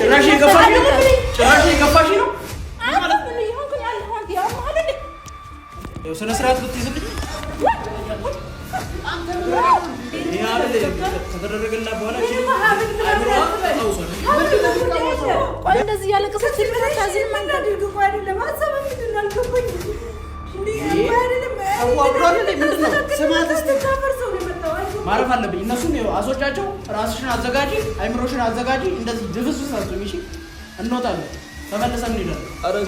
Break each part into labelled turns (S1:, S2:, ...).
S1: ጭራሽ የገፋሽ ነው ስነ ስርዓት ብትይዝልኝ ከተደረገላ በኋላ
S2: እንደዚህ ያለቀሰች
S1: ማረፍ አለብኝ። እነሱም አሶቻቸው ራስሽን አዘጋጂ፣ አይምሮሽን አዘጋጂ። እንደዚህ ድፍስስ አትሁኝ። እሺ እንወጣለን። ተመለሰን እንሄዳለን።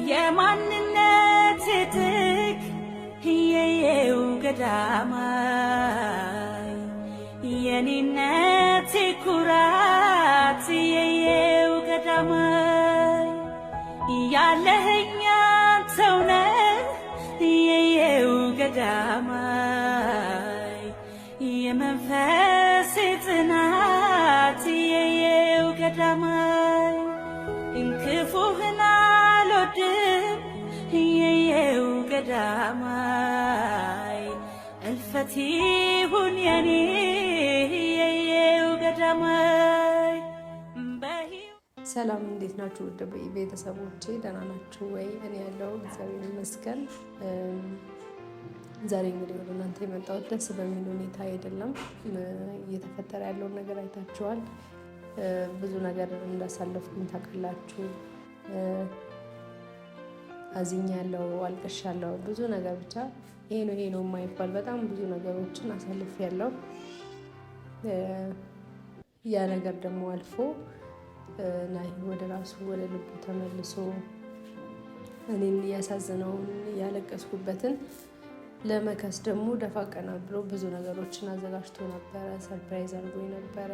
S3: የማንነት ትክ የየው ገዳማይ የኔነት ኩራት የየው ገዳማይ ያለኸኝ አንተው ነህ የየው ገዳማይ የመንፈስ ጽናት የየው ገዳማይ እንክፉህን አልወድም የየው ገዳማይ እልፈት ይሁን የኔ የየው ገዳማይ።
S2: ሰላም እንዴት ናችሁ? ውድ ቤተሰቦቼ ደህና ናችሁ ወይ? እኔ ያለው እግዚአብሔር ይመስገን። ዛሬ እንግዲህ ወደ እናንተ የመጣሁት ደስ በሚል ሁኔታ አይደለም። እየተፈጠረ ያለውን ነገር አይታችኋል። ብዙ ነገር እንዳሳለፍኩኝ ታውቃላችሁ። አዝኛለሁ፣ አልቅሻለሁ፣ ብዙ ነገር ብቻ ይሄ ነው የማይባል በጣም ብዙ ነገሮችን አሳልፌያለሁ። ያ ነገር ደግሞ አልፎ ናሂ ወደ ራሱ ወደ ልቡ ተመልሶ እኔን ያሳዘነውን ያለቀስኩበትን ለመከስ ደግሞ ደፋ ቀና ብሎ ብዙ ነገሮችን አዘጋጅቶ ነበረ። ሰርፕራይዝ አድርጎኝ ነበረ።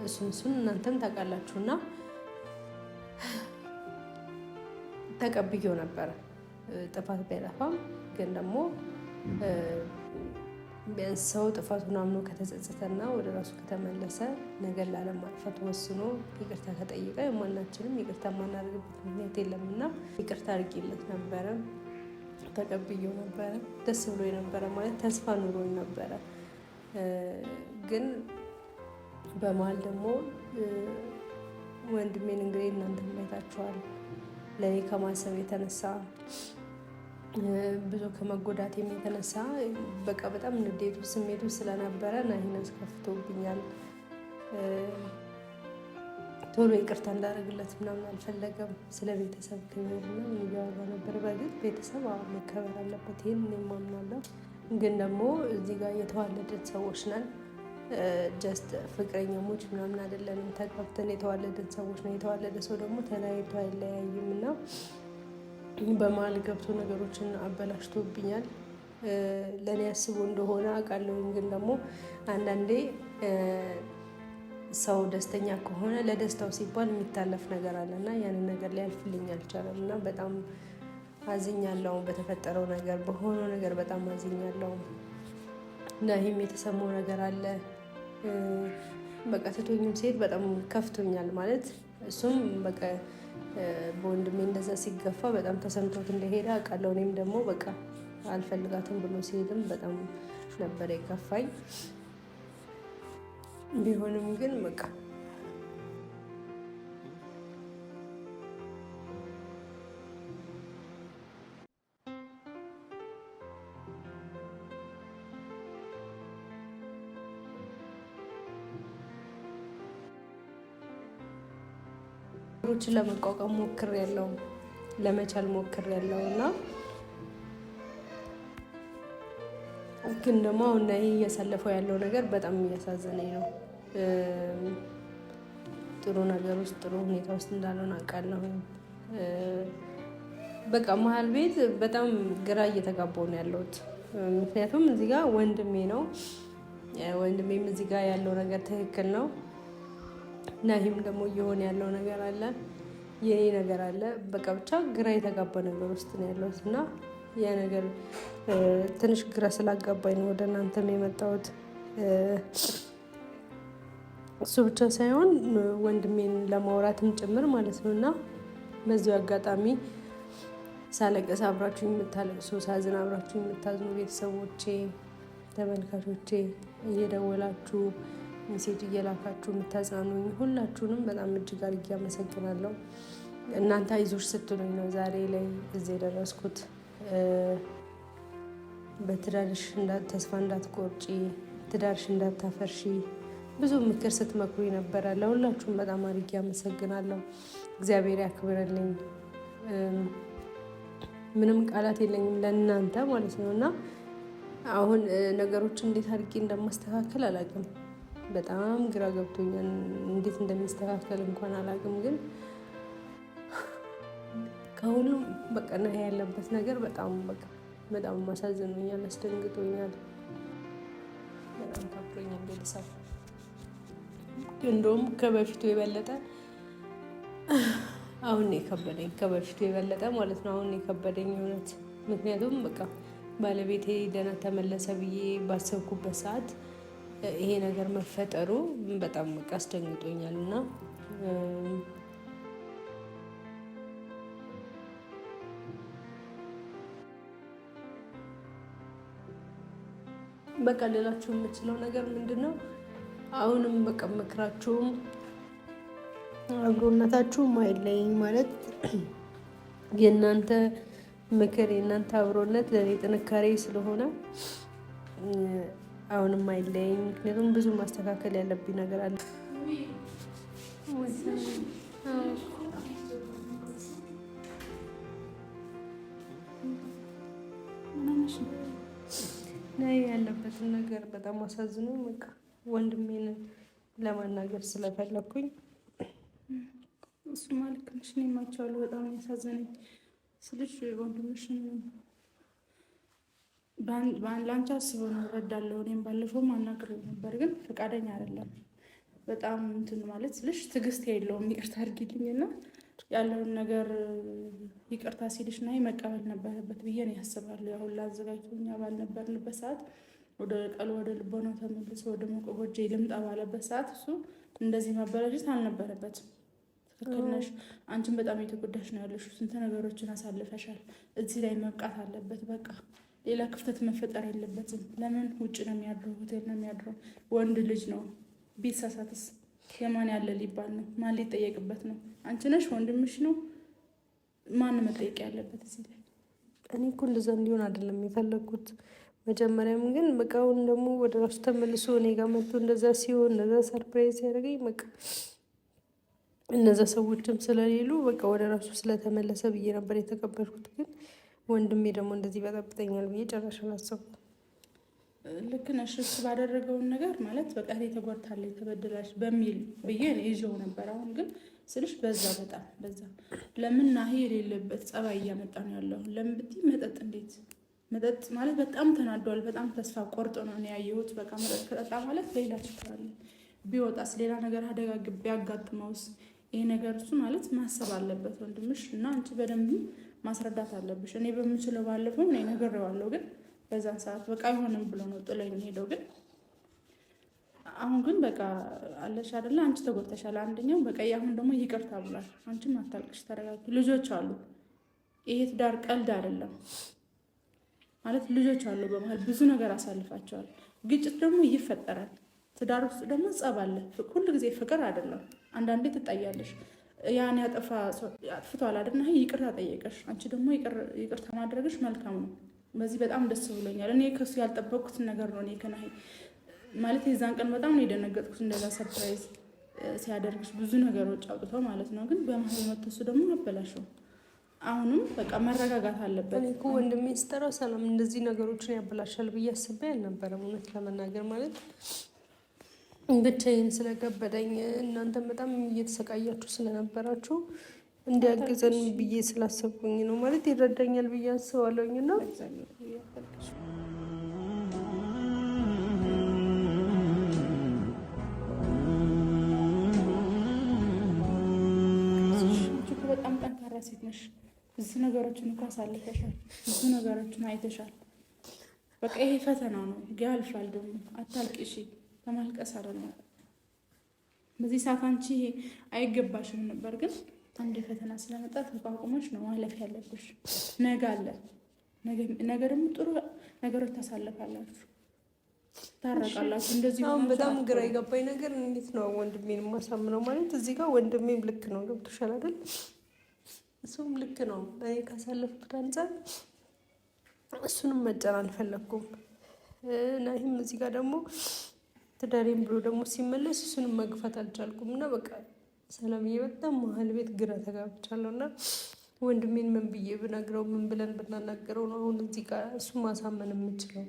S2: እሱን እናንተም ታውቃላችሁና ተቀብዬው ነበረ። ጥፋት ቢያጠፋም ግን ደግሞ ቢያንስ ሰው ጥፋቱን አምኖ ከተጸጸተና ወደ ራሱ ከተመለሰ ነገር ላለማጥፋት ወስኖ ይቅርታ ከጠየቀ የማናችንም ይቅርታ የማናደርግበት ምክንያት የለምና ይቅርታ አድርጌለት ነበረ። ተቀብዬው ነበረ። ደስ ብሎ የነበረ ማለት ተስፋ ኑሮኝ ነበረ። ግን በመሀል ደግሞ ወንድሜን እንግዲህ እናንተ አይታችኋል። ለእኔ ከማሰብ የተነሳ ብዙ ከመጎዳቴም የተነሳ በቃ በጣም ንዴቱ ስሜቱ ስለነበረ ናሂን አስከፍቶብኛል። ቶሎ ይቅርታ እንዳደረግለት ምናምን አልፈለገም። ስለ ቤተሰብ ክብር ምናምን እያወራ ነበር። በግድ ቤተሰብ መከበር አለበት፣ ይህን እኔም አምናለሁ። ግን ደግሞ እዚህ ጋር የተዋለደን ሰዎች ነን። ጀስት ፍቅረኛሞች ምናምን አይደለንም። ተጋብተን የተዋለደን ሰዎች ነው። የተዋለደ ሰው ደግሞ ተለያይቶ አይለያይም እና በመሀል ገብቶ ነገሮችን አበላሽቶብኛል። ለእኔ አስቦ እንደሆነ አውቃለሁኝ። ግን ደግሞ አንዳንዴ ሰው ደስተኛ ከሆነ ለደስታው ሲባል የሚታለፍ ነገር አለ እና ያንን ነገር ሊያልፍልኝ አልቻለም እና በጣም አዝኛለሁ። በተፈጠረው ነገር በሆነው ነገር በጣም አዝኛለሁ። ናሂም የተሰማው ነገር አለ። በቃ ትቶኝም ሴት በጣም ከፍቶኛል ማለት እሱም በቃ በወንድሜ እንደዛ ሲገፋ በጣም ተሰምቶት እንደሄደ አውቃለሁ። እኔም ደግሞ በቃ አልፈልጋትም ብሎ ሲሄድም በጣም ነበር የከፋኝ። ቢሆንም ግን በቃ ነገሮችን ለመቋቋም ሞክሬያለሁ፣ ለመቻል ሞክሬያለሁ እና ግን ደግሞ አሁን ናሂ እያሳለፈው ያለው ነገር በጣም እያሳዘነኝ ነው። ጥሩ ነገር ውስጥ ጥሩ ሁኔታ ውስጥ እንዳልሆነ አውቃለሁ። በቃ መሀል ቤት በጣም ግራ እየተጋባሁ ነው ያለሁት። ምክንያቱም እዚህ ጋር ወንድሜ ነው፣ ወንድሜም እዚህ ጋር ያለው ነገር ትክክል ነው። ናሂም ደግሞ እየሆነ ያለው ነገር አለ፣ የኔ ነገር አለ። በቃ ብቻ ግራ የተጋባ ነገር ውስጥ ነው ያለሁት እና ያ ነገር ትንሽ ግራ ስላጋባኝ ነው ወደ እናንተም የመጣሁት። እሱ ብቻ ሳይሆን ወንድሜን ለማውራትም ጭምር ማለት ነው እና በዚሁ አጋጣሚ ሳለቅስ አብራችሁ የምታለቅሱ፣ ሳዝን አብራችሁ የምታዝኑ ቤተሰቦቼ፣ ተመልካቾቼ እየደወላችሁ ሜሴጅ እየላካችሁ የምታጽናኑኝ ሁላችሁንም በጣም እጅግ አድርጌ አመሰግናለሁ። እናንተ አይዞሽ ስትሉኝ ነው ዛሬ ላይ እዚህ የደረስኩት። በትዳርሽ ተስፋ እንዳትቆርጪ፣ ትዳርሽ እንዳታፈርሺ ብዙ ምክር ስትመክሩኝ ነበረ። ለሁላችሁም በጣም አድርጌ አመሰግናለሁ። እግዚአብሔር ያክብርልኝ። ምንም ቃላት የለኝም ለእናንተ ማለት ነው። እና አሁን ነገሮችን እንዴት አድርጌ እንደማስተካከል አላውቅም። በጣም ግራ ገብቶኛል። እንዴት እንደሚስተካከል እንኳን አላውቅም። ግን ከሁሉም በቃ ና ያለበት ነገር በጣም ማሳዝኖኛል፣ አስደንግጦኛል፣ በጣም ከብዶኛል። ቤተሰብ እንደውም ከበፊቱ የበለጠ አሁን የከበደኝ ከበፊቱ የበለጠ ማለት ነው። አሁን የከበደኝ እውነት። ምክንያቱም በቃ ባለቤቴ ደህና ተመለሰ ብዬ ባሰብኩበት ሰዓት ይሄ ነገር መፈጠሩ በጣም በቃ አስደንግጦኛል እና በቃ ሌላችሁ የምችለው ነገር ምንድን ነው? አሁንም በቃ ምክራችሁም አብሮነታችሁም አይለየኝ ማለት የእናንተ ምክር የእናንተ አብሮነት ለእኔ ጥንካሬ ስለሆነ አሁንም አይለየኝ። ምክንያቱም ብዙ ማስተካከል ያለብኝ ነገር አለ። ያለበትን ነገር በጣም አሳዝኖ በቃ ወንድሜን ለማናገር ስለፈለኩኝ
S4: እሱ ማለት ልክ ነሽ። እኔም በጣም ያሳዘነኝ ስልሽ ወንድምሽን ለአንቺ አስበው ነው እረዳለሁ። እኔም ባለፈው አናግሬው ነበር፣ ግን ፈቃደኛ አይደለም። በጣም እንትን ማለት ስልሽ ትዕግስት የለውም። ይቅርታ አድርጊልኝና ያለውን ነገር ይቅርታ ሲልሽ ና መቀበል ነበረበት ብዬ ነው ያስባለሁ። ያሁን ላዘጋጅቶኛ ባልነበርንበት ሰዓት ወደ ቀሉ ወደ ልቦናው ተመልሶ ወደ መቆቦጄ ልምጣ ባለበት ሰዓት እሱ እንደዚህ ማበላሸት አልነበረበትም። ትክክል ነሽ። አንቺን በጣም የተጎዳሽ ነው ያለሽው። ስንት ነገሮችን አሳልፈሻል። እዚህ ላይ መብቃት አለበት። በቃ ሌላ ክፍተት መፈጠር የለበትም። ለምን ውጭ ነው የሚያድረው? ሆቴል ነው የሚያድረው። ወንድ ልጅ ነው። ቢሳሳትስ የማን ያለ ሊባል ነው? ማን ሊጠየቅበት ነው? አንቺ ነሽ? ወንድምሽ ነው? ማን መጠየቅ ያለበት እዚህ ላይ?
S2: እኔ እኮ እንደዛ እንዲሆን አይደለም የፈለግኩት። መጀመሪያም ግን በቃውን ደግሞ ወደ ራሱ ተመልሶ እኔ ጋር መጥቶ እንደዛ ሲሆን እንደዛ ሰርፕራይዝ ያደረገኝ በቃ እነዛ ሰዎችም ስለሌሉ በቃ ወደ ራሱ ስለተመለሰ ብዬ ነበር የተቀበልኩት። ግን ወንድሜ ደግሞ እንደዚህ በጠብጠኛል ብዬ ጨራሽ አላሰብኩም።
S4: ልክ ነሽ። እሱ ባደረገውን ነገር ማለት በቃ ተጎድታለች፣ ተበድላለች በሚል ብዬ ይዤው ነበር። አሁን ግን ስልሽ በዛ በጣም በዛ። ለምን ናሂ የሌለበት ጸባይ እያመጣ ነው ያለው። ለምን ብትይ መጠጥ እንዴት መጠጥ ማለት በጣም ተናዷል። በጣም ተስፋ ቆርጦ ነው ያየሁት። በቃ መጠጥ ከጠጣ ማለት ሌላ ችግር አለ። ቢወጣስ ሌላ ነገር አደጋ ቢያጋጥመውስ? ይሄ ነገር እሱ ማለት ማሰብ አለበት ወንድምሽ እና አንቺ በደንብ ማስረዳት አለብሽ። እኔ በምችለው ባለፈው እኔ ነግሬዋለሁ፣ ግን በዛን ሰዓት በቃ አይሆንም ብሎ ነው ጥሎኝ ሄደው። ግን አሁን ግን በቃ አለሽ አይደለ? አንቺ ተጎድተሻል። አንደኛው በቃ አሁን ደግሞ ይቅርታ ብሏል። አንቺም አታልቅሽ፣ ተረጋጊ። ልጆች አሉ። ይሄ ትዳር ቀልድ አይደለም ማለት ልጆች አሉ። በመሀል ብዙ ነገር አሳልፋቸዋል። ግጭት ደግሞ ይፈጠራል። ትዳር ውስጥ ደግሞ ጸብ አለ። ሁሉ ጊዜ ፍቅር አይደለም። አንዳንዴ ትጣያለሽ። ያን አጥፍቷል አይደል? ይቅርታ ጠየቀሽ። አንቺ ደግሞ ይቅርታ ማድረግሽ መልካም ነው። በዚህ በጣም ደስ ብሎኛል። እኔ ከሱ ያልጠበቅኩትን ነገር ነው። እኔ ከናሂ ማለት የዛን ቀን በጣም ነው የደነገጥኩት። እንደዛ ሰርፕራይዝ ሲያደርግሽ ብዙ ነገሮች አውጥተው ማለት ነው። ግን በመሀል መተሱ ደግሞ አበላሸው። አሁንም በቃ መረጋጋት አለበት።
S2: እኔ እኮ ወንድሜ ስጠራው ሰላም እንደዚህ ነገሮችን ያበላሻል ብዬ አስቤ አልነበረም። እውነት ለመናገር ማለት ብቻዬን ስለከበደኝ እናንተም በጣም እየተሰቃያችሁ ስለነበራችሁ እንዲያግዘን ብዬ ስላሰብኩኝ ነው። ማለት ይረዳኛል ብዬ አስባለሁኝ እና
S4: በጣም ጠንካራ ሴት ነሽ። ብዙ ነገሮችን እኮ አሳልፈሻል። ብዙ ነገሮችን አይተሻል። በቃ ይሄ ፈተና ነው፣ ያልፋል። ደግሞ አታልቅሺ። ተማልቀስ አይደለም በዚህ ሰዓት አንቺ አይገባሽም ነበር፣ ግን አንድ ፈተና ስለመጣ ተቋቁመሽ ነው ማለፍ ያለብሽ። ነገ አለ። ነገ ደግሞ ጥሩ ነገሮች ታሳልፋላችሁ። ትታረቃላችሁ። እንደዚህ
S2: አሁን በጣም ግራ የገባኝ ነገር እንዴት ነው ወንድሜን ማሳምነው? ማለት እዚህ ጋር ወንድሜም ልክ ነው ገብቶሻል አይደል? እሱም ልክ ነው። እኔ ካሳለፍኩት አንፃር እሱንም መጫን አልፈለኩም። ናሂም እዚህ ጋር ደግሞ ትዳሬም ብሎ ደግሞ ሲመለስ እሱንም መግፋት አልቻልኩም እና በቃ ሰላምዬ በጣም መሀል ቤት ግራ ተጋብቻለሁ እና ወንድሜን ምን ብዬ ብነግረው ምን ብለን ብናናገረው ነው አሁን እዚህ ጋር እሱ ማሳመን የምችለው?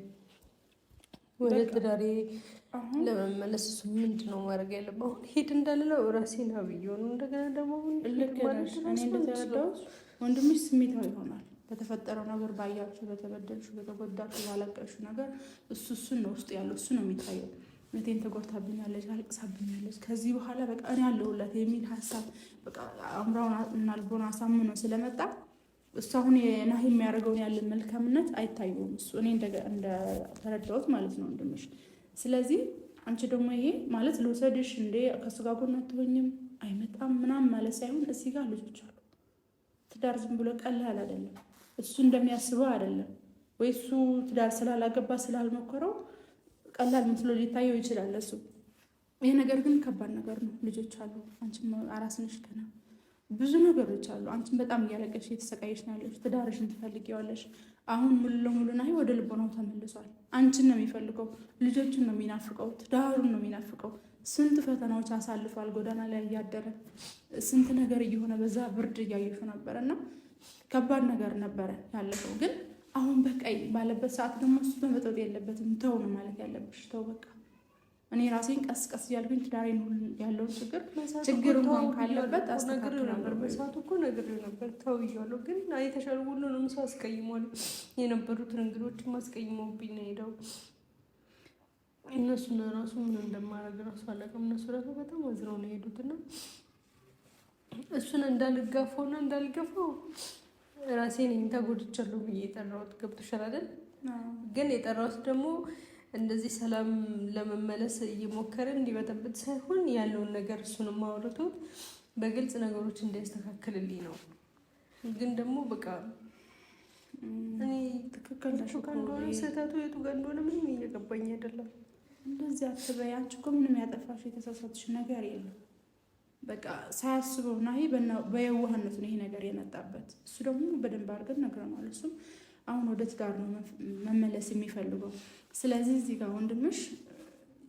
S2: ወደ ትዳሬ ለመመለስ እሱ ምንድን ነው ማድረግ ያለብህ? አሁን ሄድ እንዳልለው ራሴን አብዬው ነው እንደገና ደግሞ
S4: ወንድምሽ ስሜታዊ ይሆናል በተፈጠረው ነገር፣ ባያችሁ፣ በተበደልሽው፣ በተጎዳችሁ፣ ባለቀሽው ነገር እሱን ነው ውስጥ ያለው፣ እሱ ነው የሚታየው። እህቴን ተጎድታብኛለች፣ አልቅሳብኛለች፣ ከዚህ በኋላ በቃ እኔ ያለሁላት የሚል ሀሳብ በቃ አምራውን እና ልቦና አሳምኖ ስለመጣ እሱ አሁን ናሂ የሚያደርገውን ያለን መልካምነት አይታየውም። እሱ እኔ እንደተረዳሁት ማለት ነው ወንድምሽ። ስለዚህ አንቺ ደግሞ ይሄ ማለት ልውሰድሽ እንዴ ከሱ ጋር ጎን አትሆኝም አይመጣም ምናምን ማለት ሳይሆን እዚህ ጋር ልጆች አሉ። ትዳር ዝም ብሎ ቀላል አይደለም። እሱ እንደሚያስበው አይደለም ወይ እሱ ትዳር ስላላገባ ስላልሞከረው ቀላል መስሎ ሊታየው ይችላል እሱ። ይሄ ነገር ግን ከባድ ነገር ነው። ልጆች አሉ፣ አንቺም አራስ ነሽ ገና ብዙ ነገሮች አሉ። አንቺም በጣም እያለቀሽ እየተሰቃየሽ ነው ያለሽ። ትዳርሽን ትፈልጊዋለሽ። አሁን ሙሉ ለሙሉ ናሂ ወደ ልቦናው ተመልሷል። አንቺን ነው የሚፈልገው፣ ልጆችን ነው የሚናፍቀው፣ ትዳሩን ነው የሚናፍቀው። ስንት ፈተናዎች አሳልፏል። ጎዳና ላይ እያደረ ስንት ነገር እየሆነ በዛ ብርድ እያየሹ ነበረ እና ከባድ ነገር ነበረ ያለፈው። ግን አሁን በቃ ባለበት ሰዓት ደግሞ እሱ በመጠጥ የለበትም። ተው ነው ማለት ያለብሽ። ተው በቃ እኔ ራሴን ቀስ ቀስ እያልኩኝ ትዳሬን ያለውን ችግር እንኳን ካለበት አስተካክል ነበር።
S2: በሰዓቱ እኮ ነግሬው ነበር ተው እያለሁ፣ ግን የተሻለ ሁሉንም ሰው አስቀይሟል። የነበሩትን እንግዶችም አስቀይመውብኝ ነው ሄደው። እነሱን ራሱ ምን እንደማደርግ ራሱ አላውቅም። እነሱ ራሱ በጣም አዝረው ነው የሄዱትና እሱን እንዳልጋፋውና እንዳልገፋው ራሴ ነኝ ተጎድቻለሁ ብዬ የጠራሁት። ገብቶሻል አይደል? ግን የጠራሁት ደግሞ እንደዚህ ሰላም ለመመለስ እየሞከረ እንዲበጠብጥ ሳይሆን ያለውን ነገር እሱንም አውርቶት በግልጽ ነገሮች እንዲያስተካክልልኝ ነው። ግን ደግሞ በቃ እኔ ትክክል እንደሆነ ስህተቱ የቱ ጋር እንደሆነ ምንም እየገባኝ አይደለም።
S4: እንደዚህ አትበይ። አንቺ እኮ ምንም ያጠፋሽ የተሳሳትሽ ነገር የለም። በቃ ሳያስበው ናሂ በየዋህነቱ ነው ይሄ ነገር የመጣበት። እሱ ደግሞ በደንብ አድርገን ነግረናል። እሱም አሁን ወደ ትዳር ነው መመለስ የሚፈልገው። ስለዚህ እዚህ ጋር ወንድምሽ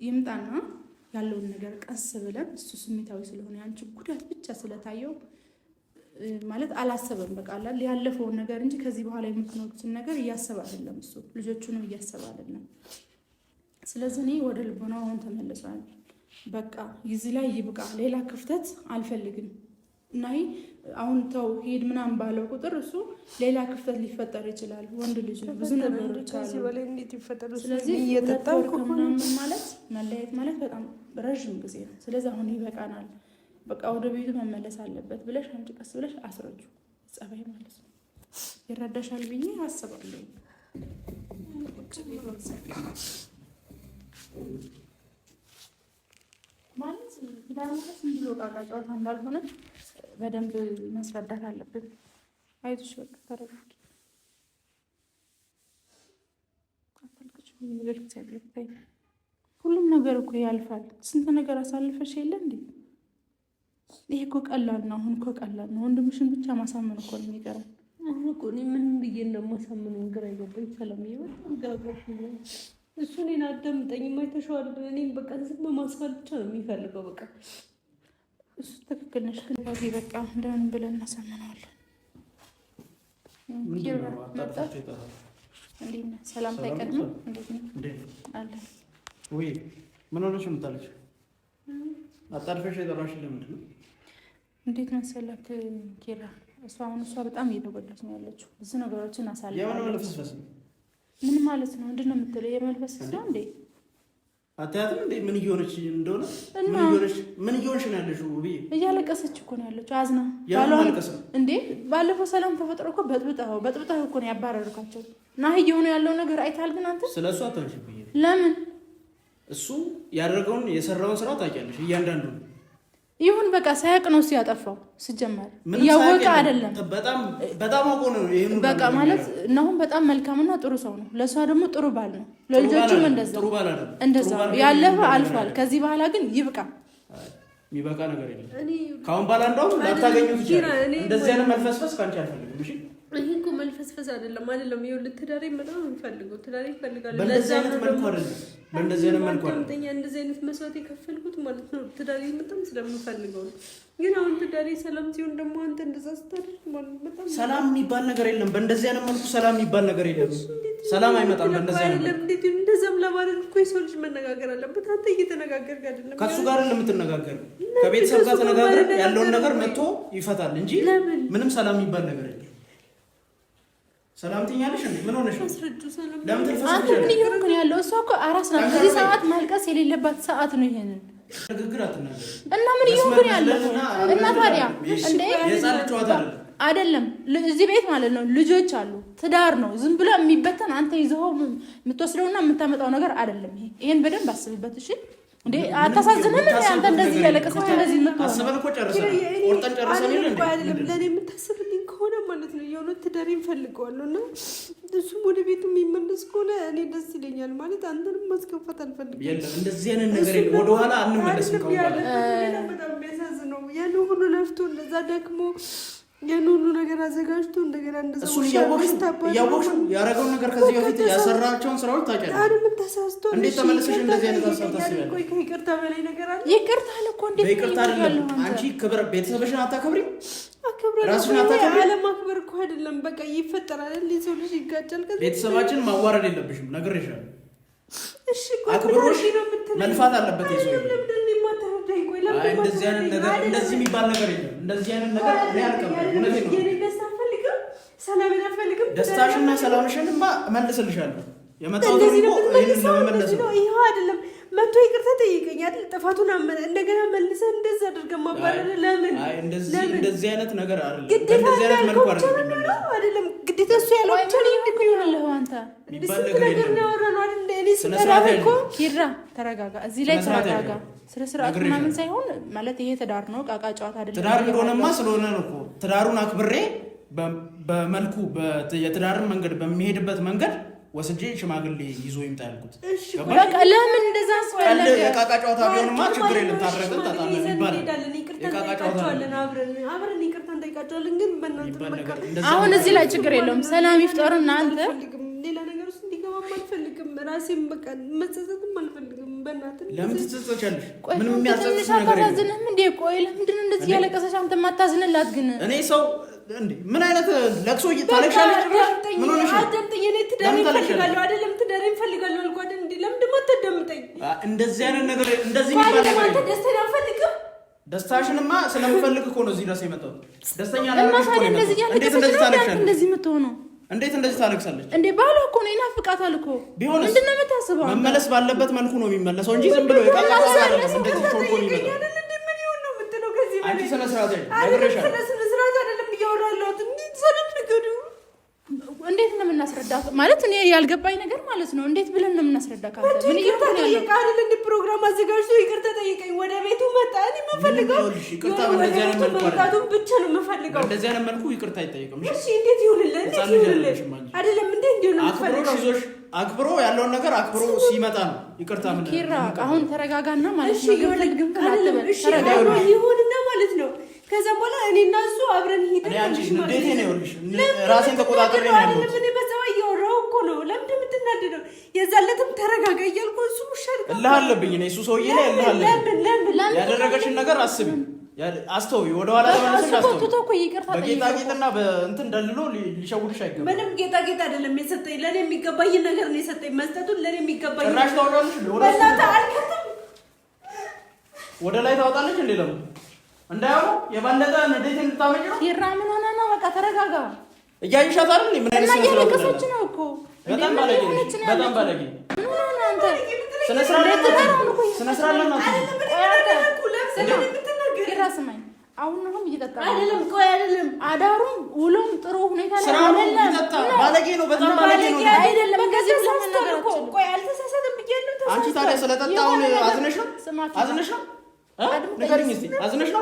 S4: ይምጣና ያለውን ነገር ቀስ ብለን እሱ ስሜታዊ ስለሆነ ያንቺ ጉዳት ብቻ ስለታየው ማለት አላሰበም። በቃ ያለፈውን ነገር እንጂ ከዚህ በኋላ የምትኖሩትን ነገር እያሰበ አይደለም። እሱ ልጆቹንም እያሰበ አይደለም። ስለዚህ እኔ ወደ ልቦናው አሁን ተመልሷል። በቃ እዚህ ላይ ይብቃ፣ ሌላ ክፍተት አልፈልግም። ናሂ አሁን ተው ሂድ ምናምን ባለው ቁጥር እሱ ሌላ ክፍተት ሊፈጠር ይችላል። ወንድ ልጅ ነው፣ ብዙ ነገሮች አሉ። ስለዚህ እየተጣው ምናምን ማለት መለያየት ማለት በጣም ረዥም ጊዜ ነው። ስለዚህ አሁን ይበቃናል፣ በቃ ወደ ቤቱ መመለስ አለበት ብለሽ አንቺ ቀስ ብለሽ አስረጁ። ጸባይ ማለት ነው። ይረዳሻል ብዬ አስባለሁ። ማለት ዳርሞስ እንዲሎ ቃቃ ጨዋታ እንዳልሆነ በደንብ ማስረዳት አለብን። አይዞሽ በቃ ተረጋጊ። ሁሉም ነገር እኮ ያልፋል። ስንት ነገር አሳልፈሽ የለ እንዴ? ይሄ እኮ ቀላል ነው። አሁን እኮ ቀላል ነው። ወንድምሽን ብቻ ማሳመን እኮ ነው የሚቀረው።
S2: አሁን እኮ እኔ ምን ብዬ እንደማሳምነው ግራ ይገባኝ። ሰላም ይወጣ ጋጋሽ እሱ እኔን አዳምጠኝ የማይተሸዋል። እኔም በቃ ዝም ማስፋል ብቻ ነው የሚፈልገው። በቃ
S4: እሱ ትክክል ነሽ። ግን በቃ እንደምን ብለን እናሳምነዋለን። ሰላም ታይቀድም አለ
S1: ወይ? ምን ሆነሽ ምታለች? አጣርፈሽ የጠራሽ ለምንድን ነው?
S4: እንዴት መሰለክ ኪራ፣ እሷ በጣም እየተጎዳች ነው ያለችው። ብዙ ነገሮችን አሳልፋለች። ምን ማለት ነው? ምንድን ነው የምትለው? የመልበስስ ነው እንዴ?
S1: አታያትም እንዴ ምን እየሆነች እንደሆነ? ምን እየሆነች ነው ያለችው? ብዬ
S4: እያለቀሰች እኮ ነው ያለችው። አዝና እንዴ ባለፈው ሰላም ተፈጥሮ እኮ በጥብጣው እኮ ነው ያባረርካቸው። ናሂ እየሆነ ያለው ነገር አይታል። ግን አንተ
S1: ስለሱ አታንሽ ብዬ
S4: ለምን?
S1: እሱ ያደረገውን የሰራውን ስራ ታውቂያለሽ። እያንዳንዱ
S4: ይሁን በቃ ሳያቅ ነው ሲያጠፋው ሲጀመር ያወቀ አይደለም
S1: በጣም አውቆ ነው ይሄን
S4: በቃ ማለት እናሁን በጣም መልካምና ጥሩ ሰው ነው ለሷ ደግሞ ጥሩ ባል ነው ለልጆቹም እንደዛ ያለፈ አልፏል ከዚህ በኋላ ግን ይብቃ
S1: የሚበቃ ነገር የለም ካሁን ባላ እንደውም ላታገኙት ይችላል እንደዚህ አይነት መልፈስፈስ ካንቺ አልፈልግም እሺ
S2: ይሄ እኮ መልፈስፈስ አይደለም ይኸውልህ ትዳሬን በጣም እንፈልገው ትዳሬ ይፈልጋል
S1: በእንደዚህ አይነት መልኩ አይደለም በእንደዚህ አይነት መልኩ
S2: እንደዚህ አይነት መስዋዕት የከፈልኩት ማለት ነው ትዳሬን በጣም ስለምፈልገው ግን አሁን ትዳሬ ሰላም ሲሆን ደግሞ አንተ እንደዛ ስታደርግ ማለት በጣም
S1: ሰላም የሚባል ነገር የለም በእንደዚህ አይነት መልኩ ሰላም የሚባል ነገር የለም ሰላም አይመጣም በእንደዚህ አይነት መልኩ
S2: እንደዛም ለማለት እኮ የሰው ልጅ መነጋገር አለበት አንተ እየተነጋገርክ አይደለም
S1: ከሱ ጋር ለምትነጋገር ከቤተሰብ ጋር ተነጋገር ያለውን ነገር መጥቶ ይፈታል እንጂ ምንም ሰላም የሚባል ነገር የለም ሰላም ትኛለሽ እንዴ ምን ሆነሽ ለምን ተልፈሽ
S4: አንተ ምን ይሆንክ ነው ያለው እሷ እኮ አራስ ናት በዚህ ሰዓት ማልቀስ የሌለባት ሰዓት ነው ይሄንን
S1: ንግግር አትናገር
S4: እና ምን ይሆንክ ነው ያለው እና ታዲያ እንዴ
S1: የጻል ጨዋታ
S4: አይደለም እዚህ ቤት ማለት ነው ልጆች አሉ ትዳር ነው ዝም ብሎ የሚበተን አንተ ይዘው የምትወስደውና የምታመጣው ነገር አይደለም ይሄን በደንብ አስብበት እሺ እንዴ አታሳዝንም አንተ እንደዚህ ያለቀሰች እንደዚህ የምትሆን
S1: አሰበን እኮ ጨርሰናል ወርጠን ጨርሰን ይል እንዴ
S2: አይደለም ለኔ የምታስብልኝ ከሆነ ማለት ነው የሆነ ትዳሬን ፈልገዋለሁና እሱም ወደ ቤቱ የሚመለስ ከሆነ እኔ ደስ ይለኛል ማለት አንተንም ማስከፋት አልፈልግም
S1: የለም እንደዚህ አይነት ነገር የለም ወደ ኋላ አንመለስም ከሆነ
S2: በጣም የሚያሳዝነው ያን ሁሉ ለፍቶ እንደዛ ደክሞ ያን ሁሉ ነገር አዘጋጅቶ እንደገና እንደዛ
S1: እሱን እያወቅሽ ያደረገውን ነገር ከዚህ በፊት ያሰራቸውን ስራዎች ታውቂያለሽ
S2: አይደለም ተሳስቶ
S1: እንዴት ተመለሰሽ እንደዚህ አይነት ሀሳብ ታስቢያለሽ
S2: ቆይ ይቅርታ በላይ ነገር አለ
S4: ይቅርታ አለ እኮ እንዴት
S1: ይቅርታ አይደለም አንቺ ክብር ቤተሰብሽን አታከብሪም
S2: ራስሽን አታከብሪም አለማክበር እኮ አይደለም በቃ ይፈጠራል እንዴ ሰው ልጅ ይጋጫል ከዚህ
S1: ቤተሰባችን ማዋረድ የለብሽም ነግሬሻለሁ
S2: እሺ
S1: አክብሮሽ መልፋት አለበት ይዞ እንደዚህ አይነት ነገር እንደዚህ የሚባል ነገር የለም እንደዚህ አይነት ነገር እኔ አልቀበልም እውነቴን ነው
S2: የኔ ደስታ ፈልግም ሰላምን አፈልግም
S1: ደስታሽና ሰላምሽንማ እመልስልሻለሁ የመጣሁት እኮ ይሄን ለመመለስ ነው
S2: ይሄው አይደለም መጥቶ ይቅርታ ጠይቀኝ አይደል ጥፋቱን አመነ እንደገና መልሰህ እንደዛ አድርገህ ማባረር ለምን
S1: አይ እንደዚህ አይነት ነገር አይደለም እንደዚህ አይነት መልኩ
S2: አይደለም ግዴታ እሱ ያለው
S4: ብቻ ነው ይሁንልህ አንተ
S1: የሚባል ነገር
S2: ነው ያወራነው አይደል እኔ
S1: ስነስርዓት
S2: እኮ
S4: ኪራ ተረጋጋ እዚህ ላይ ተረጋጋ ስለ ስርዓት ምናምን ሳይሆን ማለት ይሄ ትዳር ነው ቃቃ ጨዋታ አይደለም
S1: ትዳር እንደሆነማ ስለሆነ ነው እኮ ትዳሩን አክብሬ በመልኩ የትዳርን መንገድ በሚሄድበት መንገድ ወስጄ ሽማግሌ ይዞ ይምጣ ያልኩት
S4: በቃ ለምን እንደዛ አስፈለገ
S1: የቃቃ ጨዋታ ቢሆንማ ችግር የለም ታረቀን ታጣለን ይባላል
S2: የቃቃ ጨዋታ አብረን ይቅርታ እንጠይቃቸዋለን ግን በእናንተ
S4: አሁን እዚህ ላይ ችግር የለውም ሰላም ይፍጠርና አንተ
S2: ሌላ ነገር ውስጥ እንዲገባ አልፈልግም ራሴም በቃ መጸጸትም አልፈልግም በእናትህ
S1: ለምን ትጸጸቻለሽ ምንም የሚያጸጽት ነገር
S4: የለም እንዴ ቆይ ለምንድን ነው እንደዚህ ያለቀሰሽ አንተ ማታዝንላት ግን
S1: እኔ ሰው እንዴ ምን አይነት ለቅሶ ታለቅሻለሽ ምን ሆነሽ
S2: አዳምጠኝ እኔ ትዳሬን ፈልጋለሁ አይደለም ትዳሬን ፈልጋለሁ አልኳት እንዴ ለምን ደሞ አታዳምጠኝ
S1: እንደዚህ አይነት ነገር እንደዚህ የሚባል ነገር
S2: አንተ ደስተኛ አልፈልግም
S1: ደስታሽንማ ስለምፈልግ እኮ ነው እዚህ ድረስ የመጣሁት ደስተኛ ለማድረግ እኮ ነው እንዴት እንደዚህ ታለቅሻለሽ
S4: እንደዚህ የምትሆነው
S1: እንዴት እንደዚህ ታለቅሳለች
S4: እንዴ ባሏ እኮ ነው ይናፍቃታል እኮ ምንድነው የምታስበው
S1: መመለስ ባለበት መልኩ ነው የሚመለሰው እንጂ ዝም ብሎ የቃቃ አይደለም እንደዚህ ሾልኮ ነው የሚመጣው አንቺ ስነ ስርዓት አይደለም
S2: ስነ ስርዓት አይደለም እያወራለሁት እንዴት ሰደብ ነገዱ
S4: እንዴት ነው የምናስረዳት ማለት እኔ ያልገባኝ ነገር ማለት ነው እንዴት ብለን ነው የምናስረዳት ካንተ ምን
S2: ይቅርታ ጠይቃለሁ እንደ ፕሮግራም አዘጋጅቶ ይቅርታ ጠይቀኝ ወደ ቤቱ መጣ እኔ የምፈልገው
S1: ይቅርታ በእንደዚህ አይነት መልኩ
S2: ብቻ ነው የምፈልገው
S1: በእንደዚህ አይነት መልኩ ይቅርታ አይጠይቅም
S2: እሺ እንዴት ይሁንልህ አይደለም እንዴ እንዴ ነው
S1: የምፈልገው አክብሮ ያለውን ነገር አክብሮ ሲመጣ ነው ይቅርታ ምን
S4: ኪራ አሁን ተረጋጋና ማለት ነው
S2: ግን ተረጋጋ ይሁንና ማለት ነው ከዛ በኋላ እኔና እሱ አብረን ሄደን
S1: እንዴት ነው ይኸውልሽ ራሴን ተቆጣጣሪ ነው ያለው
S2: ለምን በዛው እያወራሁ እኮ ነው ለምን የምትናደደው የዛለትም ተረጋጋ እያልኩ እሱ ሸርቀ
S1: እልህ አለብኝ እኔ እሱ ሰውዬ ላይ እልህ አለብኝ ያደረገሽን ነገር አስቢ አስተውይ ወደ ኋላ ተመለስሽ አስተውይ በጌጣጌጥና በእንትን ደልሎ ሊሸውድሽ አይገባም
S2: ምንም ጌጣጌጥ አይደለም የሰጠኝ ለኔ የሚገባኝ ነገር ነው የሰጠኝ መስጠቱን ለኔ የሚገባኝ
S1: ጭራሽ ታወጣለሽ
S2: በእናትህ አልከትም
S1: ወደ ላይ ታወጣለች እንዴ ለምን እንዳያው የባለጠ ንዴት እንድታመጭ ነው
S4: ኪራ ምን ሆነ ነው በቃ ተረጋጋ
S1: እያይሻት አይደል ምን አይነት
S4: ነው እያለቀሰች ነው እኮ
S1: በጣም ባለጌ በጣም ባለጌ
S4: ምን ሆነ አንተ
S1: ስነ ስርዓት
S4: ኪራ ስማኝ አሁን እየጠጣ
S2: አይደለም ቆይ አይደለም
S4: አዳሩም ውሎም ጥሩ ሁኔታ ላይ
S1: አይደለም ባለጌ ነው በጣም ባለጌ ነው
S2: አይደለም ከዚህ ለምን ነገር ቆይ አልተሳሳተም ብያለሁ
S1: አንቺ ታዲያ ስለጠጣው አዝነሽ ነው ንገሪኝ እስኪ አዝነሽ ነው?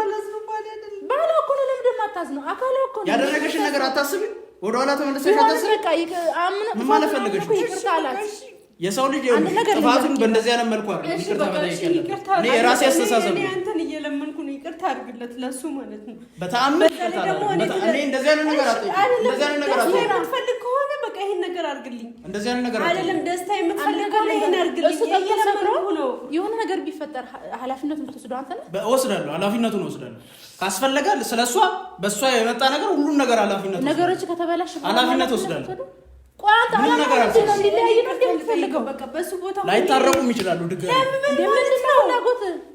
S4: ባላ እኮ ነው። ለምን ደግሞ አታዝነው? አካሏ እኮ ነው።
S1: ያደረገሽን ነገር አታስቢ። ወደ ኋላ ተመለሰሽ አታስቢ። ምን ማለት ፈልገሽ ነው?
S4: ይቅርታ አላት።
S1: የሰው ልጅ ጥፋቱን በእንደዚህ አይነት መልኩ አይደል ይቅርታ መጠየቅ ያለበት። እኔ የራሴ አስተሳሰብ ነው።
S2: አንተን እየለመንኩ ነው ይቅርታ አድርግለት ለሱ ማለት ነው።
S1: በተአምር እኔ እንደዚህ አይነት ነገር አትጠይቂ። እንደዚህ አይነት ነገር አትጠይቂ።
S2: የምትፈልግ ከሆነ በቃ ይሄን ነገር አድርግልኝ።
S1: እንደዚህ አይነት ነገር
S2: አይደለም ደስታ የምትፈልግ ከሆነ ይሄን አድርግልኝ። እየለመንኩ ነው።
S4: የሆነ ነገር ቢፈጠር ኃላፊነቱን የምትወስደው አንተ ነህ።
S1: እወስዳለሁ፣ ኃላፊነቱን እወስዳለሁ። ካስፈለገ ስለሷ በሷ የመጣ ነገር ሁሉን ነገር ኃላፊነት
S4: ነገሮች ከተበላሽ
S1: ኃላፊነት እወስዳለሁ።
S4: ቋንጣ ነገር ነው እንዲለያዩ ነው እንደምትፈልገው።
S2: በቃ በሱ ቦታ
S1: ላይታረቁም ይችላሉ። ድጋሚ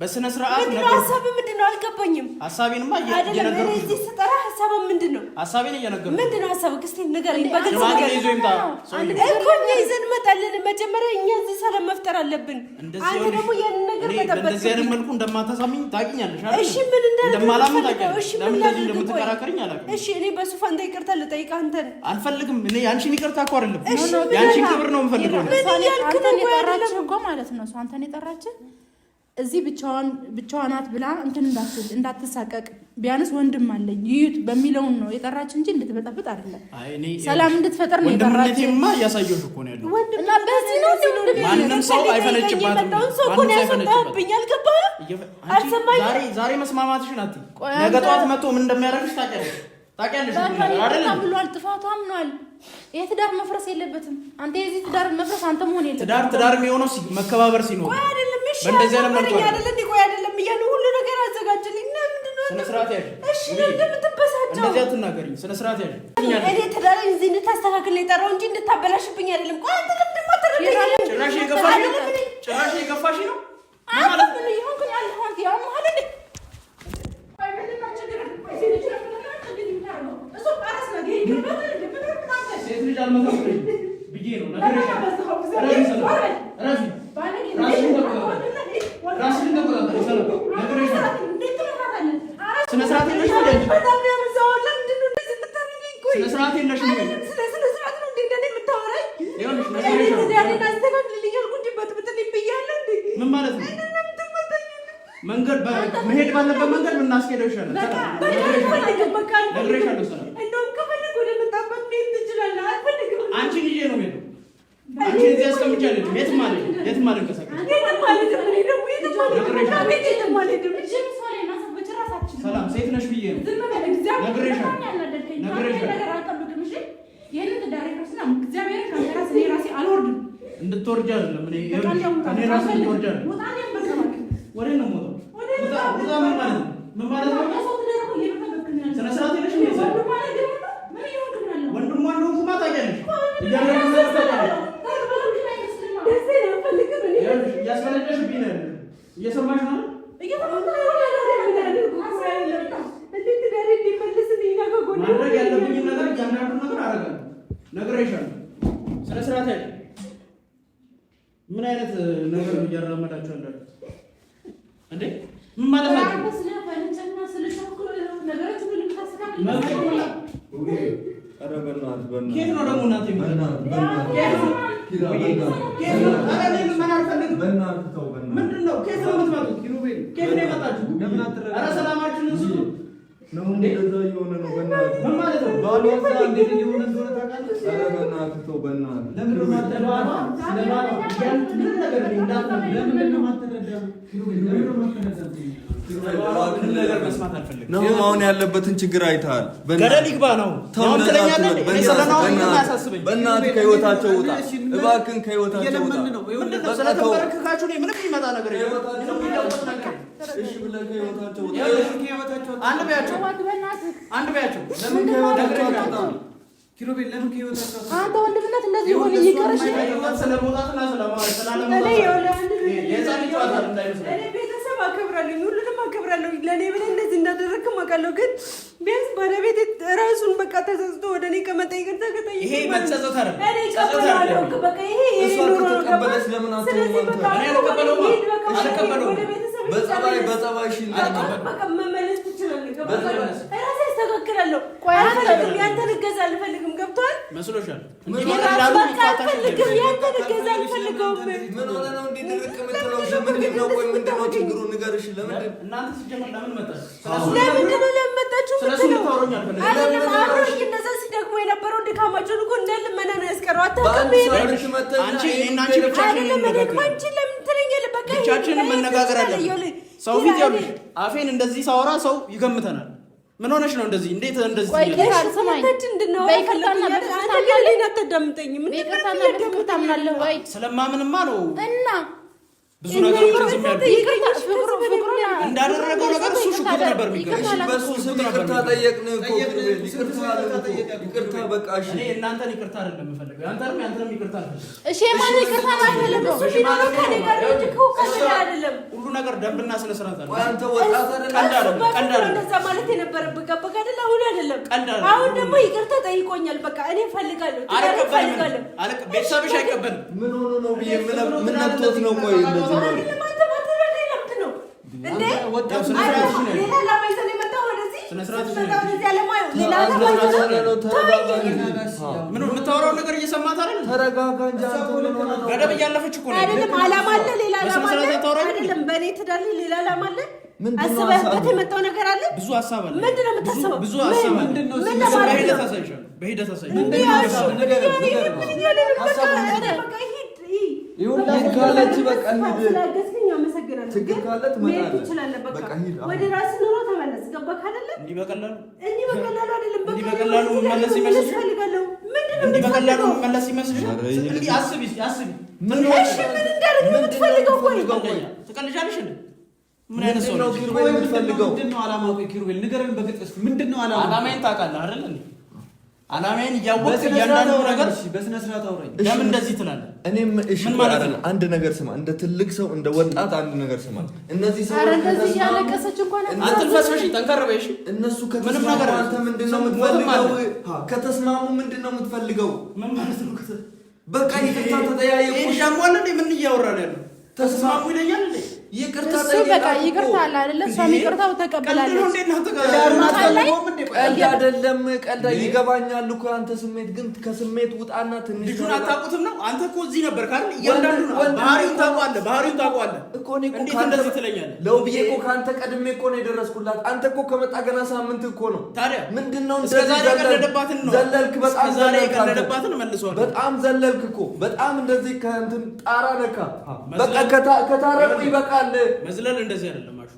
S1: በስነ ስርዓት
S2: ነው። ሀሳብ ምንድነው? አልገባኝም።
S1: ሀሳቤንማ
S2: እየነገርኩህ ነው። እዚህ ስጠራ ሀሳብ ምንድነው?
S1: ሀሳቤን እየነገርኩህ
S2: ምንድነው ሀሳብ? እስኪ ንገረኝ በግልጽ
S1: ነገር ይዞ ይምጣ
S2: እኮ እኛ ይዘን እንመጣለን። መጀመሪያ እኛ እዚህ ሰላም መፍጠር አለብን። አንተ ደግሞ ያን ነገር መጠበቅ
S1: በእንደዚህ አይነት መልኩ እንደማታሳምኝ ታውቂኛለሽ አይደል?
S2: እሺ ምን
S1: እንደማላምን ታውቂያለሽ። ለምን እንደዚህ እንደምትከራከሪኝ አላውቅም።
S2: እሺ እኔ በሱ ፋንታ ይቅርታ ልጠይቅህ አንተን
S1: አልፈልግም። እኔ ያንቺን ይቅርታ እኮ አይደለም ያንቺን ክብር ነው የምፈልገው።
S4: አንተን የጠራች እኮ ማለት ነው። እሷ አንተን የጠራች እዚህ ብቻዋን ናት ብላ እንትን እንዳትሳቀቅ ቢያንስ ወንድም አለኝ ይዩት በሚለውን ነው የጠራች እንጂ እንድትበጠብጥ አይደለም። ሰላም እንድትፈጠር ነው የጠራች።
S1: ወንድምነቴማ እያሳየሁሽ እኮ ነው ያለው
S2: እና በዚህ ነው
S1: ማንም ሰው አይፈነጭባትም። ዛሬ መስማማትሽን አትይ። ነገ ጠዋት መጥቶ ምን እንደሚያደርግሽ ታውቂያለሽ አይደል?
S4: ብሏል፣ ጥፋቱ አምኗል። የትዳር መፍረስ የለበትም። አንተ የዚህ ትዳር መፍረስ አንተ መሆን የለበትም።
S1: ትዳር የሚሆነው መከባበር ሲኖር በእንደዚህ አይነት መልኩ
S2: አይደለም። ቆይ አይደለም እያሉ ሁሉ ነገር አዘጋጅልኝ። ምንድነው
S1: ስነ ስርዓት ያዥ።
S2: እሺ እንደምትበሳጨው
S1: እንደዚህ አትናገሪኝ። ስነ ስርዓት ያዥ።
S2: እኔ ትዳሬን እዚህ እንድታስተካክል የጠራው እንጂ እንድታበላሽብኝ አይደለም። ቆይ አንተ ለምንድን ነው አትረዳኝ?
S1: ጭራሽ የገፋሽ ነው
S4: ማለት ምን ይሁን ግን ያለው አንተ ያው ማለት ነው። ቆይ ምንድን ነው ችግር? ቆይ ሲልሽ ነው እሱ ፓራስ ነው
S1: ሴት ልጅ አልመጣም ብዬ ነው ነገር ምን ማለት ነው? መንገድ መሄድ ባለበት መንገድ ምናስኬደው ይሻላል። አንቺን ይዤ ነው የምሄደው። አንቺን እዚህ አስቀምጫለሁ። የትም አልንቀሳቀስም። ሰላም ሴት ነሽ ብዬ ነው ነግሬሻለሁ። እንድትወርጃ አይደለም እኔ ራሴ እንድትወርጃ ወሬ ነው የምወጣው። ምን ማለት ነው? ስነ ስርዓት የለሽም። ወንድሟ እንደሆንኩማ ታውቂያለሽ። እያስፈለገሽብኝ ነው። እየሰማሽ ነው? ማድረግ ያለብኝን ነገር እያንዳንዱን ነገር አደርጋለሁ። ነግሬሻለሁ። ስነ ስርዓት ያለ ምን አይነት ነገር ነው እያራመዳችሁ ያላችሁት እንዴ? ምን ማለት ነው? ኬት ነው ደግሞ እናቴ ምንድን ነው? ኬት ነው የምትመጡት? ኬት ነው የመጣችሁ? ኧረ ሰላማችንን ስጡ። ምን ማለት ነው?
S5: አሁን ያለበትን ችግር አይተሃል።
S1: ገደል ይግባ ነው
S5: በእናትህ ከህይወታቸው ውጣ፣ እባክህን ከህይወታቸው ውጣ።
S1: ስለተበረከካችሁ ምንም ይመጣ ነገር የለም።
S5: እሺ ብለህ ከህይወታቸው ውጣ።
S1: አንድ በያቸው።
S5: ለምን ከህይወታቸው አትወጣም?
S1: ኪሩቤል ለምን ከህይወታቸው
S4: አንተ ወንድምነት እንደዚህ ሆነ ይቀርሽ
S1: ስለመውጣትና
S2: ቤተሰብ አከብራለሁ፣ ሁሉንም አከብራለሁ። ለእኔ ብለህ እንደዚህ እንዳደረግክም አውቃለሁ። ግን ቢያንስ ባለቤቴ ራሱን በቃ ተጸጽቶ ወደ እኔ ከመጣ ይቅርታ ከጠየቀ
S1: ይሄ መጸጸት አይደለም።
S2: እኔ እቀበላለሁ። በቃ ይሄ ኑሮ ነው። ስለዚህ በቃ
S5: በጸባይ
S2: በቃ መመለስ ትችላለህ። ራሴ አስተካክላለሁ። ያንተን እገዛ አልፈልግም። ገብቶሃል?
S1: መስሎሻል?
S2: እንዴ ራሱ በቃ አልፈልግም፣ ያንተን እገዛ አልፈልገውም።
S5: ምን ሆነ ነው እንዴ ድርቅ የምትለው? ምንድን ነው? ቆይ ምንድን ነው ችግሩ? ንገርሽ። ለምንድን
S1: እናንተ ሲጀመር ለምን መጣችሁ?
S2: ለምንድን ነው ለመጣችሁ?
S1: ስለሱ ልታወሩኝ አልፈልግም።
S2: አይደለም አብሮኝ እንደዛ ሲደግሞ የነበረው ድካማቸውን እኮ እንዳልመና ነው ያስቀረው። አታውቅም?
S1: አንቺ እና አንቺ ብቻችንን እንነጋገር።
S2: አንቺ ለምን ትለኛለህ? በቃ
S1: ብቻችንን መነጋገር አለብን። ሰው ፊት ያሉሽ አፌን እንደዚህ ሳወራ ሰው ይገምተናል። ምን ሆነሽ ነው እንደዚህ? እንዴት እንደዚህ
S4: ቆይ ይላል? ሰማኝ በይቅርታና ታምናለህ ወይ?
S1: ስለማምንማ ነው
S4: እና
S1: ብዙ ነገሮችን ዝም ያልኩት። እንዳደረገው ነገር እሱ ሽጉጥ ነበር የሚገርምሽ።
S5: በሱ ስም ይቅርታ ጠየቅን እኮ። ይቅርታ በቃ እሺ።
S1: እኔ እናንተን ይቅርታ አይደለም የምፈልገው፣ ያንተንም ይቅርታ አልፈልግም።
S4: እሺ የማን ይቅርታ ነው የምፈልገው?
S1: ሁሉ ነገር ደንብና ስነ ስርዓት አለ።
S5: አንተ ወጣት አይደለም።
S1: ቀልድ አይደለም።
S2: እንደዛ ማለት የነበረብህ ገባህ አይደል? አሁን አይደለም። አሁን ደግሞ ይቅርታ ጠይቆኛል። በቃ እኔ እፈልጋለሁ።
S1: ቤተሰብሽ አይቀበልም።
S5: ምን ሆኖ ነው ብዬ ምን ነክቶት ነው? ቆይ እንደዚህ ነው
S1: የምታወራው ነገር እየሰማት አይደል?
S5: ተረጋጋ እንጂ አንተ ምን ሆነ ነው?
S1: ገደብ እያለፈች እኮ ነው
S2: አይደለም። ዓላማ አለ፣ ሌላ ዓላማ አለ አይደለም። በእኔ ትዳር ሌላ ዓላማ አለ። አስበህበት የመጣው ነገር አለ።
S1: ብዙ ሀሳብ አለ።
S2: ምንድን ነው የምታስበው?
S1: ብዙ ሀሳብ አለ። በሂደት አሳይሻለሁ። በሂደት
S5: ይሁን ካለች በቃ
S2: ስላገዝከኝ አመሰግናለሁ።
S5: ችግር ካለ ትመጣለህ።
S2: በቃ ወደ ራስህ ኑሮ ተመለስ። ገባህ አይደለ?
S1: እንዲህ በቀላሉ
S2: አይደለም።
S1: እንዲህ በቀላሉ መመለስ ይመስልሽ? እንዲህ በቀላሉ መመለስ ይመስልሽ? እንዲህ አስቢ። ምን
S2: እንዳደርግ ነው የምትፈልገው? ቆይ
S1: ትቀልጃለሽ እንዴ? ምን አይነት ሰው ነው
S5: ኪሩቤል የምትፈልገው?
S1: ምንድነው ዓላማው? ኪሩቤል ንገረን በግልጽ እስኪ። ምንድነው ዓላማው? ዓላማዬን ታውቃለህ አይደል እንዴ? ዓላማዬን እያወቅህ እያንዳንዱ ነገር
S6: በስነ ስርዓት አውራኝ።
S1: ለምን እንደዚህ ትላለህ?
S5: እኔም እሺ ማለት ነው። አንድ ነገር ስማ፣ እንደ ትልቅ ሰው እንደ ወጣት አንድ ነገር ስማ። እነዚህ ሰዎች
S4: እንደዚህ ያለቀሰች እንኳን
S1: አትልፈስፈሽ፣ ጠንከር በይ እሺ።
S5: እነሱ ከተስማሙ አንተ ምንድነው የምትፈልገው? ከተስማሙ ምንድነው የምትፈልገው?
S1: ምን ማለት ነው?
S5: በቃ ይቅርታ ተጠያየቁ።
S1: ይሄ ሻሟል እንዴ? ምን እያወራን ያለው? ተስማሙ ይለኛል እንዴ?
S5: ይቅርታ
S4: እሱ በቃ ይቅርታ አለ አይደለ? እሷም ይቅርታው ተቀበላለች።
S5: አይደለም ቀልድ ይገባኛል እኮ አንተ ስሜት ግን ከስሜት ውጣና ትንሽ
S1: ልጁን አታውቁትም ነው? አንተ እኮ እዚህ ነበር ካል እያንዳንዱ ነው ባህሪውን ታውቀዋለህ እኮ እኔ እኮ እንዴት እንደዚህ ትለኛለህ?
S5: ለውብዬ እኮ ካንተ ቀድሜ እኮ ነው የደረስኩላት። አንተ እኮ ከመጣ ገና ሳምንት እኮ ነው።
S1: ታዲያ
S5: ምንድነው
S1: እንደዚህ ቀለደባትን ነው
S5: ዘለልክ? በጣም
S1: ዛሬ ቀለደባትን መልሷል።
S5: በጣም ዘለልክ እኮ በጣም እንደዚህ ከእንትን ጣራ ነካ። በቃ ከታረቁ ይበቃል።
S1: መዝለል እንደዚህ አይደለም አሹ።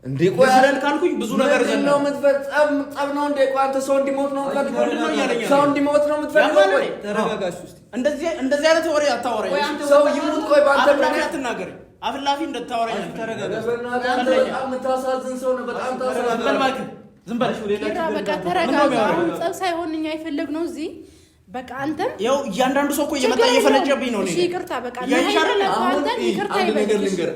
S5: እንዴ ቆይ
S1: መዝለል ካልኩኝ ብዙ ነገር
S5: ነው የምትፈጸም ጸብ ነው እንዴ? ቆይ አንተ ሰው እንዲሞት ነው ሰው እንዲሞት ነው የምትፈልገው? ቆይ
S6: ተረጋጋሽ ውስጥ
S1: እንደዚህ አይነት ወሬ አታወራኝ።
S5: ሰው ይሙት። ቆይ ባንተ
S1: ምክንያት አትናገር። አፍላፊ እንደታወራኝ
S5: ተረጋጋሽ። በጣም የምታሳዝን ሰው ነው። በጣም ታሳዝናለህ።
S1: ዝም በል
S4: በቃ ተረጋጋ። አሁን ጸብ ሳይሆን እኛ የፈለግነው እዚህ በቃ አንተም
S1: ያው እያንዳንዱ ሰው እኮ እየመጣ እየፈለጨብኝ ነው።
S4: እሺ ይቅርታ በቃ